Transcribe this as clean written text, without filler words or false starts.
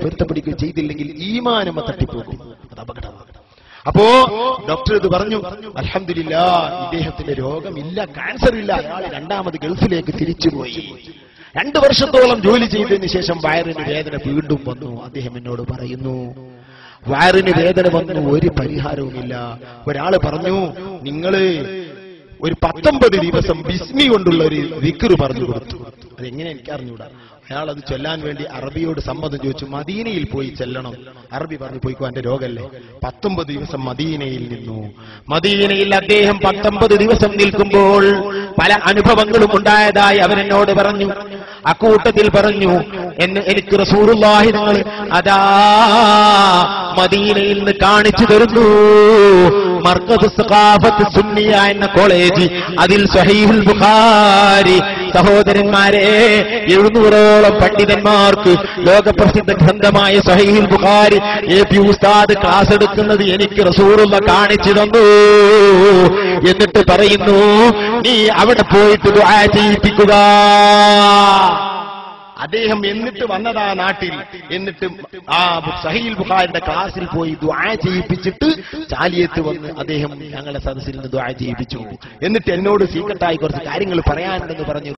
പൊരുത്തപ്പെടുകയോ ചെയ്തില്ലെങ്കിൽ ഈമാനും തട്ടിപ്പോകും. അത് അപകടമാണ്. അപ്പോ ഡോക്ടർ ഇത് പറഞ്ഞു, അൽഹംദുലില്ലാഹ് ഇദ്ദേഹത്തിന്റെ രോഗമില്ല, ക്യാൻസർ ഇല്ല. അയാൾ രണ്ടാമത് ഗൾഫിലേക്ക് തിരിച്ചുപോയി. 2 വർഷത്തോളം ജോലി ചെയ്തതിന് ശേഷം വയറിന് വേദന വീണ്ടും വന്നു. അദ്ദേഹം എന്നോട് പറയുന്നു, വയറിന് വേദന വന്നു, ഒരു പരിഹാരവുമില്ല. ഒരാള് പറഞ്ഞു, നിങ്ങള് ഒരു 19 ദിവസം ബിസ്മി കൊണ്ടുള്ള ഒരു ദിക്റ് പറഞ്ഞു കൊടുത്തു. അതെങ്ങനെ എനിക്ക് അറിഞ്ഞൂടാ. അയാൾ അത് ചൊല്ലാൻ വേണ്ടി അറബിയോട് സമ്മതം ചോദിച്ചു. മദീനയിൽ പോയി ചെല്ലണം. അറബി പറഞ്ഞു, പോയിക്കോ, എന്റെ രോഗല്ലേ. 19 ദിവസം മദീനയിൽ നിന്നു. മദീനയിൽ അദ്ദേഹം 19 ദിവസം നിൽക്കുമ്പോൾ പല അനുഭവങ്ങളും ഉണ്ടായതായി അവരെന്നോട് പറഞ്ഞു. അക്കൂട്ടത്തിൽ പറഞ്ഞു, എനിക്ക് റസൂലുള്ളാഹി തങ്ങൾ അതാ മദീനയിൽ നിന്ന് കാണിച്ചു തരുന്നു. മർക്കസ് സഖാഫത്ത് സുന്നിയ എന്ന കോളേജ്, അതിൽ സ്വഹീഹുൽ ബുഖാരി. സഹോദരന്മാരെ, 700ഓളം പണ്ഡിതന്മാർക്ക് ലോകപ്രസിദ്ധ ഗ്രന്ഥമായ സ്വഹീഹുൽ ബുഖാരി AP ഉസ്താദ് ക്ലാസ് എടുക്കുന്നത് എനിക്ക് റസൂലുള്ള കാണിച്ചു തന്നു. എന്നിട്ട് പറയുന്നു, നീ അവിടെ പോയിട്ട് ദുആ ചെയ്യിപ്പിക്കുക. അദ്ദേഹം എന്നിട്ട് വന്നതാ നാട്ടിൽ. എന്നിട്ട് ആ സഹീഹുൽ ബുഖാരിയുടെ ക്ലാസ്സിൽ പോയി ദുആ ചെയ്യിപ്പിച്ചിട്ട് ചാലിയത്ത് വന്ന് അദ്ദേഹം ഞങ്ങളുടെ സദസ്സിൽ നിന്ന് ദുആ ചെയ്യിപ്പിച്ചു. എന്നിട്ട് എന്നോട് സീക്രട്ടായി കുറച്ച് കാര്യങ്ങൾ പറയാനുണ്ടെന്ന് പറഞ്ഞു.